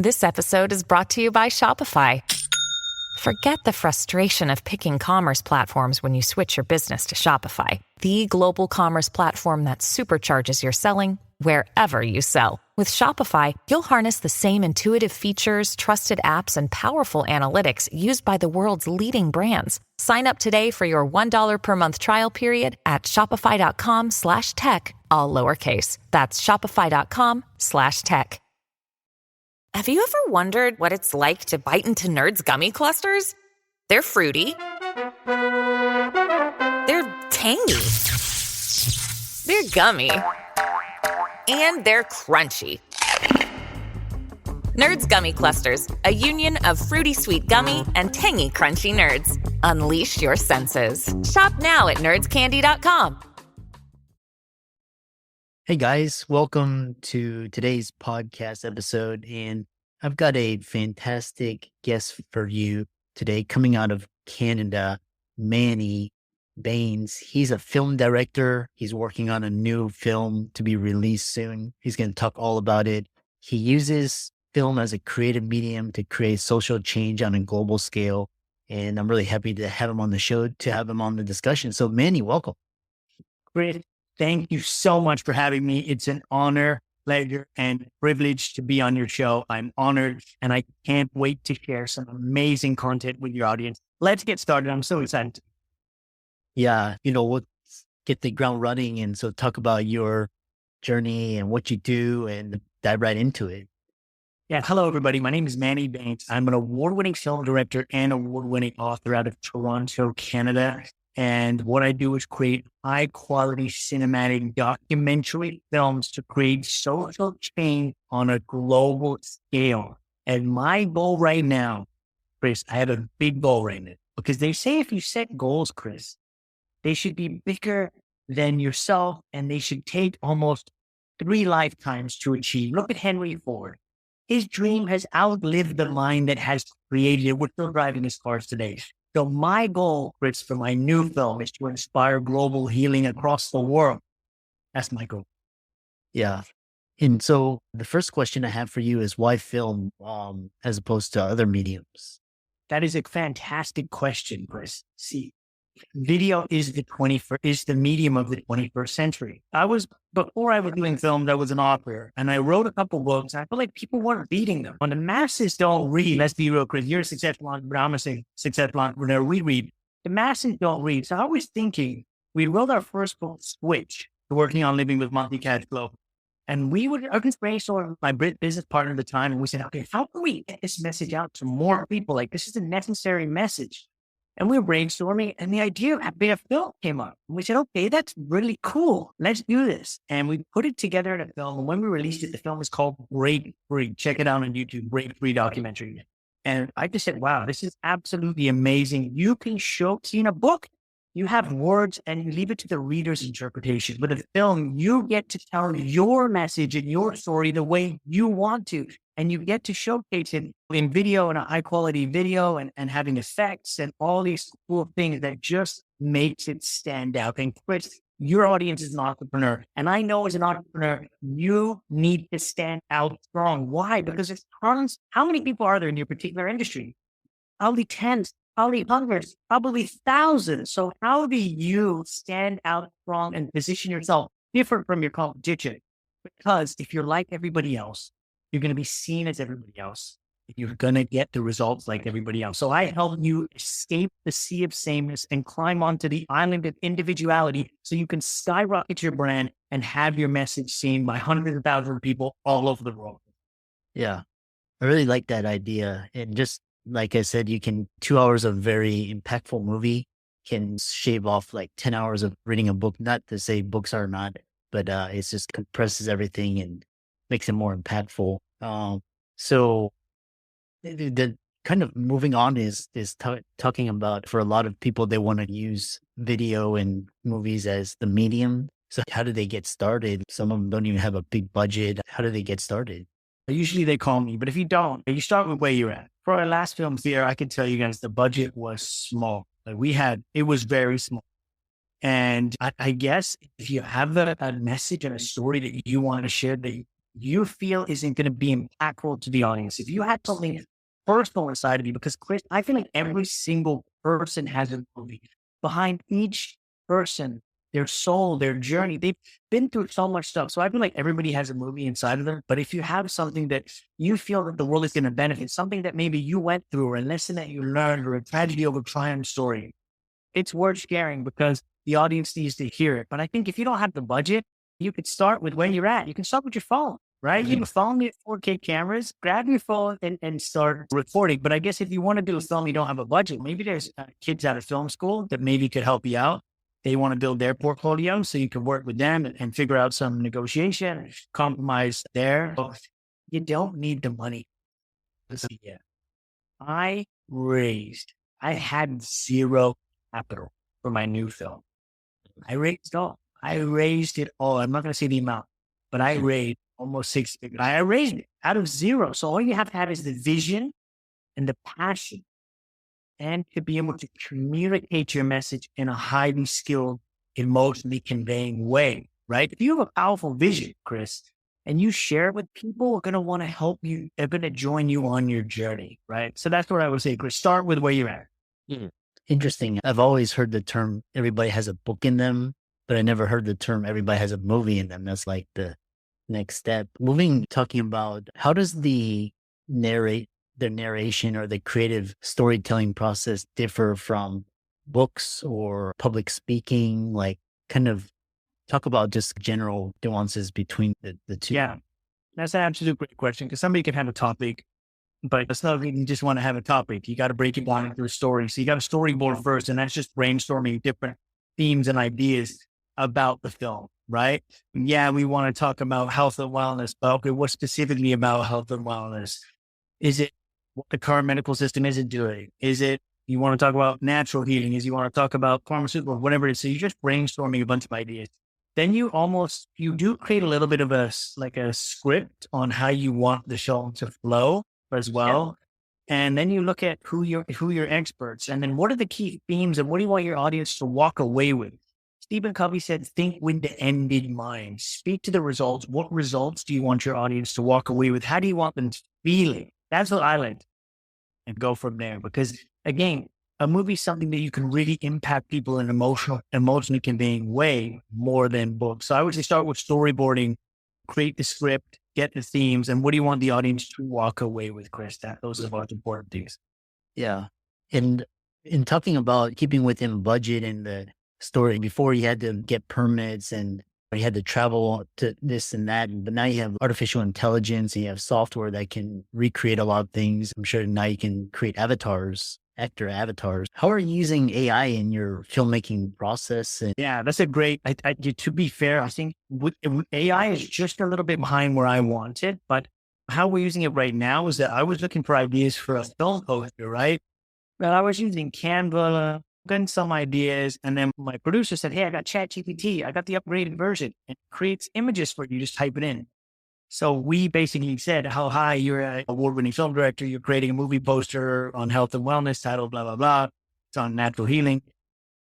This episode is brought to you by Shopify. Forget the frustration of picking commerce platforms when you switch your business to Shopify, the global commerce platform that supercharges your selling wherever you sell. With Shopify, you'll harness the same intuitive features, trusted apps, and powerful analytics used by the world's leading brands. Sign up today for your $1 per month trial period at shopify.com/tech, all lowercase. That's shopify.com/tech. Have you ever wondered what it's like to bite into Nerds gummy clusters? They're fruity. They're tangy. They're gummy. And they're crunchy. Nerds Gummy Clusters, a union of fruity sweet gummy and tangy crunchy nerds. Unleash your senses. Shop now at nerdscandy.com. Hey guys, welcome to today's podcast episode. And I've got a fantastic guest for you today coming out of Canada, Manny Bains. He's a film director. He's working on a new film to be released soon. He's going to talk all about it. He uses film as a creative medium to create social change on a global scale. And I'm really happy to have him on the show, to have him on the discussion. So Manny, welcome. Great. Thank you so much for having me. It's an honor, pleasure, and privilege to be on your show. I'm honored, and I can't wait to share some amazing content with your audience. Let's get started. I'm so excited. Yeah, we'll get the ground running. And so talk about your journey and what you do and dive right into it. Yeah. Hello, everybody. My name is Manny Bains. I'm an award-winning film director and award-winning author out of Toronto, Canada. And what I do is create high-quality cinematic documentary films to create social change on a global scale. And my goal right now, Chris, I have a big goal right now. Because they say if you set goals, Chris, they should be bigger than yourself and they should take almost 3 lifetimes to achieve. Look at Henry Ford. His dream has outlived the mind that has created it. We're still driving his cars today. So my goal, Chris, for my new film is to inspire global healing across the world. That's my goal. Yeah. And so the first question I have for you is why film as opposed to other mediums? That is a fantastic question, Chris. See, video is the medium of the 21st century. Before I was doing films, I was an author and I wrote a couple books. I feel like people weren't reading them. When the masses don't read, let's be real, Chris, you're a successful entrepreneur, I'm a successful entrepreneur, we read. The masses don't read. So I was thinking, we wrote our first book, Switch, to working on living with monthly cash flow. And I was brainstorming with my business partner at the time. And we said, okay, how can we get this message out to more people? Like, this is a necessary message. And we were brainstorming and the idea of having a film came up. And we said, okay, that's really cool. Let's do this. And we put it together in a film. And when we released it, the film is called Break Free. Check it out on YouTube, Break Free documentary. And I just said, wow, this is absolutely amazing. You can see in a book, you have words and you leave it to the reader's interpretation. With a film, you get to tell your message and your story the way you want to. And you get to showcase it in video and a high quality video and having effects and all these cool things that just makes it stand out. And Chris, your audience is an entrepreneur. And I know as an entrepreneur, you need to stand out strong. Why? Because it's tons. How many people are there in your particular industry? Probably tens, probably hundreds, probably thousands. So how do you stand out strong and position yourself different from your competition? Because if you're like everybody else, you're going to be seen as everybody else. You're going to get the results like everybody else. So I help you escape the sea of sameness and climb onto the island of individuality so you can skyrocket your brand and have your message seen by hundreds of thousands of people all over the world. Yeah, I really like that idea. And just like I said, 2 hours of very impactful movie can shave off like 10 hours of reading a book. Not to say books are not, but it just compresses everything and makes it more impactful. So the kind of moving on is talking about, for a lot of people, they want to use video and movies as the medium. So how do they get started? Some of them don't even have a big budget. How do they get started? Usually they call me, but if you don't, you start with where you're at. For our last film here, I can tell you guys the budget was small. It was very small. And I guess if you have a message and a story that you want to share that you feel isn't going to be impactful to the audience, if you had something personal inside of you, because Chris, I feel like every single person has a movie behind each person, their soul, their journey. They've been through so much stuff. So I feel like everybody has a movie inside of them. But if you have something that you feel that the world is going to benefit, something that maybe you went through or a lesson that you learned or a tragedy over triumph story, it's worth sharing because the audience needs to hear it. But I think if you don't have the budget, you could start with where you're at. You can start with your phone, right? You can phone me 4K cameras, grab your phone and start recording. But I guess if you want to do a film, you don't have a budget. Maybe there's kids out of film school that maybe could help you out. They want to build their portfolio, so you can work with them and figure out some negotiation, compromise there. You don't need the money. Yeah. I had zero capital for my new film. I raised it all. I'm not going to say the amount, but I raised almost 6 figures. I raised it out of zero. So all you have to have is the vision and the passion and to be able to communicate your message in a highly skilled, emotionally conveying way, right? If you have a powerful vision, Chris, and you share it with people, are going to want to help you. They're going to join you on your journey, right? So that's what I would say, Chris. Start with where you're at. Interesting. I've always heard the term everybody has a book in them, but I never heard the term everybody has a movie in them. That's like the next step. Talking about how does the narration or the creative storytelling process differ from books or public speaking? Like kind of talk about just general nuances between the two. Yeah, that's an absolute great question because somebody can have a topic, but it's not even just want to have a topic. You got to break it down into a story. So you got a storyboard first, and that's just brainstorming different themes and ideas about the film, right? Yeah, we want to talk about health and wellness, but okay, what specifically about health and wellness? Is it what the current medical system isn't doing? Is it you want to talk about natural healing? Is you want to talk about pharmaceutical, whatever it is? So you're just brainstorming a bunch of ideas. Then you do create a little bit of a script on how you want the show to flow as well. Yeah. And then you look at who your experts, and then what are the key themes and what do you want your audience to walk away with? Stephen Covey said, think with the end in mind. Speak to the results. What results do you want your audience to walk away with? How do you want them to feel? That's what I learned. And go from there. Because again, a movie is something that you can really impact people in an emotionally conveying way more than books. So I would say start with storyboarding, create the script, get the themes, and what do you want the audience to walk away with, Chris? Those are the most important things. Yeah. And in talking about keeping within budget and the story, before you had to get permits and you had to travel to this and that, but now you have artificial intelligence and you have software that can recreate a lot of things. I'm sure now you can create actor avatars. How are you using AI in your filmmaking process? Yeah, that's a great, to be fair, I think AI is just a little bit behind where I want it, but how we're using it right now is that I was looking for ideas for a film poster, right? Well, I was using Canva, getting some ideas, and then my producer said, hey, I got ChatGPT. I got the upgraded version. It creates images for you. Just type it in. So we basically said, how hi, you're an award-winning film director. You're creating a movie poster on health and wellness, titled blah, blah, blah. It's on natural healing.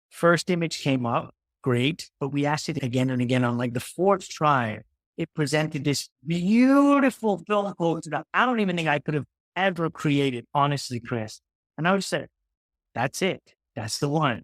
First image came up, great. But we asked it again and again on like the fourth try. It presented this beautiful film poster that I don't even think I could have ever created, honestly, Chris. And I just said, that's it. That's the one.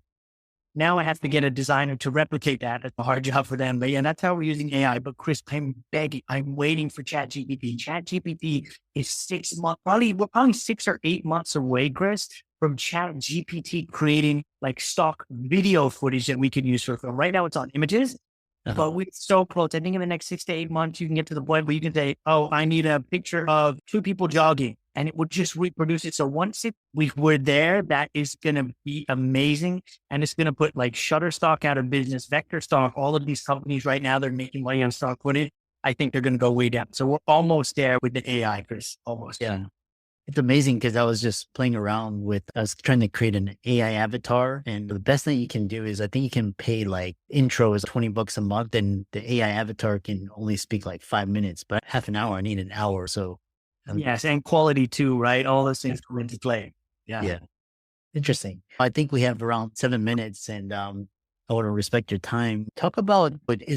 Now I have to get a designer to replicate that. It's a hard job for them. But yeah, that's how we're using AI. But Chris, I'm begging, I'm waiting for ChatGPT. ChatGPT is 6 months, we're probably 6 or 8 months away, Chris, from ChatGPT creating like stock video footage that we can use for film. Right now it's on images, but we're so close. I think in the next 6 to 8 months, you can get to the point where you can say, oh, I need a picture of 2 people jogging. And it would just reproduce it. So once we're there, that is going to be amazing. And it's going to put like Shutterstock out of business, Vector Stock, all of these companies right now, they're making money on stock footage. I think they're going to go way down. So we're almost there with the AI, Chris, almost. Yeah. It's amazing because I was just playing around with us trying to create an AI avatar. And the best thing you can do is I think you can pay like intro is $20 a month and the AI avatar can only speak like 5 minutes, but half an hour, I need an hour. So yes, and quality too, right? All those things come into play. Yeah. Interesting. I think we have around 7 minutes and I want to respect your time. Talk about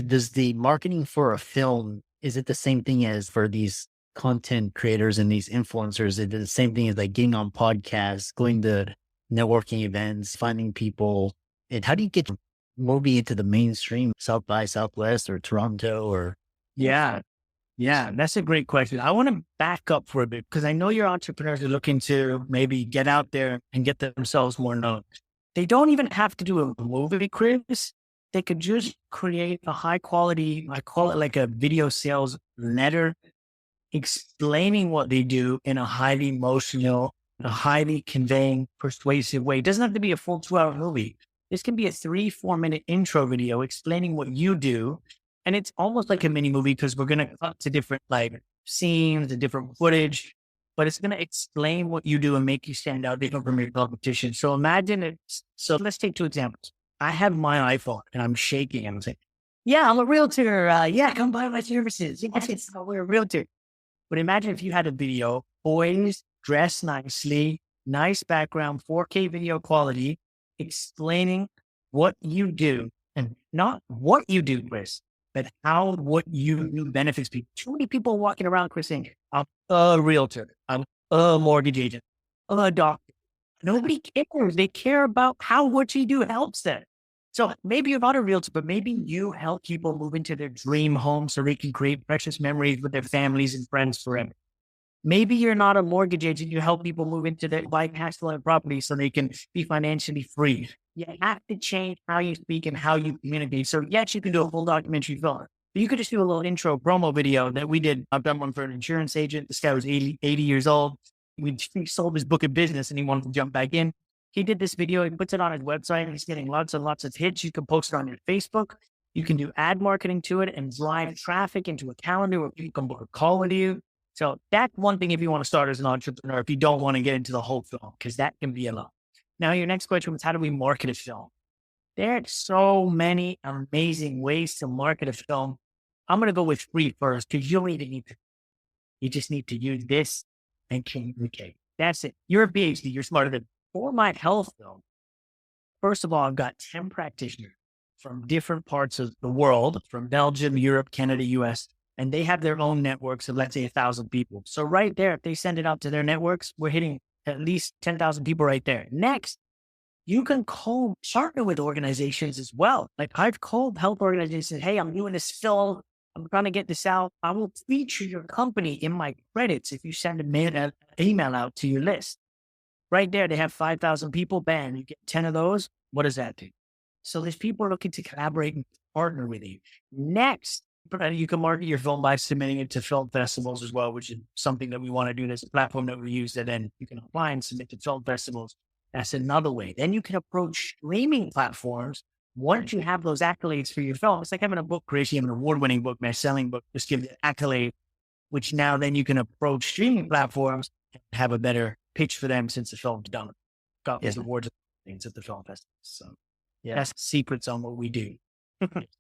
does the marketing for a film is it the same thing as for these content creators and these influencers? Is it the same thing as like getting on podcasts, going to networking events, finding people? And how do you get your movie into the mainstream, South by Southwest or Toronto or? Yeah. Yeah, that's a great question. I want to back up for a bit because I know your entrepreneurs are looking to maybe get out there and get themselves more known. They don't even have to do a movie, Chris. They could just create a high quality, I call it like a video sales letter, explaining what they do in a highly emotional, a highly conveying, persuasive way. It doesn't have to be a full 2-hour movie. This can be a 3-4 minute intro video explaining what you do. And it's almost like a mini movie because we're going to cut to different like scenes and different footage, but it's going to explain what you do and make you stand out different from your competition. So imagine it. So let's take 2 examples. I have my iPhone and I'm shaking and I'm saying, yeah, I'm a realtor. Yeah, come buy my services. Yes, we're a realtor. But imagine if you had a video, boys dressed nicely, nice background, 4K video quality, explaining what you do and not what you do, Chris, but how what you do benefits people. Too many people walking around, Chris, saying, I'm a realtor, I'm a mortgage agent, I'm a doctor. Nobody cares. They care about how what you do helps them. So maybe you're not a realtor, but maybe you help people move into their dream home so they can create precious memories with their families and friends forever. Maybe you're not a mortgage agent. You help people move into their buy cash flow property so they can be financially free. You have to change how you speak and how you communicate. So yes, you can do a full documentary film, but you could just do a little intro promo video that we did. I've done one for an insurance agent. This guy was 80 years old. He sold his book of business and he wanted to jump back in. He did this video. He puts it on his website. He's getting lots and lots of hits. You can post it on your Facebook. You can do ad marketing to it and drive traffic into a calendar where people can book a call with you. So that's one thing if you want to start as an entrepreneur, if you don't want to get into the whole film, because that can be a lot. Now, your next question was, how do we market a film? There are so many amazing ways to market a film. I'm going to go with 3 first because you just need to use this and communicate. That's it. You're a PhD. You're smarter than for my health film. First of all, I've got 10 practitioners from different parts of the world, from Belgium, Europe, Canada, US, and they have their own networks of, let's say, 1,000 people. So right there, if they send it out to their networks, we're hitting at least 10,000 people right there. Next, you can partner with organizations as well. Like I've called health organizations, hey, I'm doing this film. I'm trying to get this out. I will feature your company in my credits if you send an email out to your list. Right there, they have 5,000 people. Bam, you get 10 of those. What does that do? So there's people looking to collaborate and partner with you. Next, you can market your film by submitting it to film festivals as well, which is something that we want to do. There's a platform that we use that then you can apply and submit to film festivals. That's another way. Then you can approach streaming platforms. Once you have those accolades for your film, it's like having a book, Chris. You have an award-winning book, best-selling book, just give the accolade, which now then you can approach streaming platforms and have a better pitch for them since the film's done. Got these awards and things at the film festival. So that's secrets on what we do.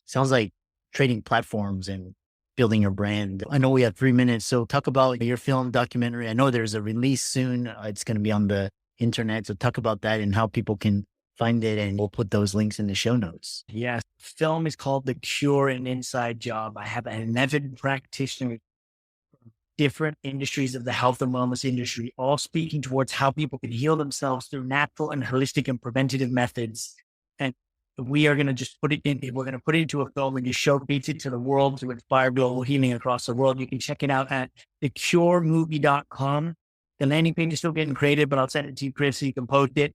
Sounds like trading platforms and building your brand. I know we have 3 minutes, so talk about your film documentary. I know there's a release soon. It's going to be on the internet. So talk about that and how people can find it, and we'll put those links in the show notes. Yes. Film is called The Cure, an Inside Job. I have 11 practitioners from different industries of the health and wellness industry, all speaking towards how people can heal themselves through natural and holistic and preventative methods. And we are going to just put it in, we're going to put it into a film and just showcase it to the world to inspire global healing across the world. You can check it out at thecuremovie.com. The landing page is still getting created, but I'll send it to you, Chris, so you can post it.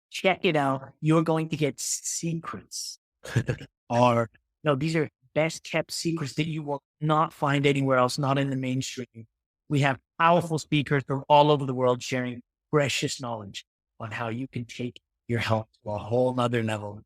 Check it out. You're going to get secrets. These are best kept secrets that you will not find anywhere else, not in the mainstream. We have powerful speakers from all over the world sharing precious knowledge on how you can take your health to a whole nother level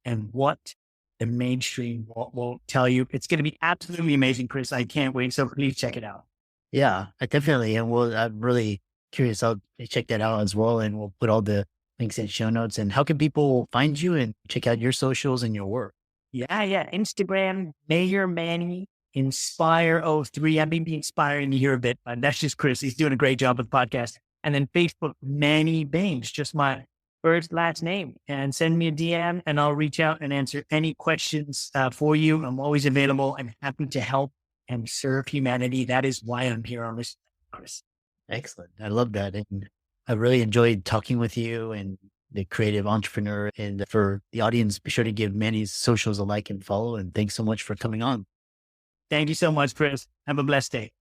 and what the mainstream won't tell you. It's going to be absolutely amazing, Chris. I can't wait. So please check it out. Yeah, I definitely. And I'm really curious. I'll check that out as well. And we'll put all the links in show notes. And how can people find you and check out your socials and your work? Yeah. Instagram, Mayor Manny Inspire03. I've been inspiring you here a bit, but that's just Chris. He's doing a great job with the podcast. And then Facebook, Manny Bains, just my first, last name, and send me a DM and I'll reach out and answer any questions for you. I'm always available. I'm happy to help and serve humanity. That is why I'm here on this, Chris. Excellent. I love that. And I really enjoyed talking with you and the creative entrepreneur. And for the audience, be sure to give Manny's socials a like and follow. And thanks so much for coming on. Thank you so much, Chris. Have a blessed day.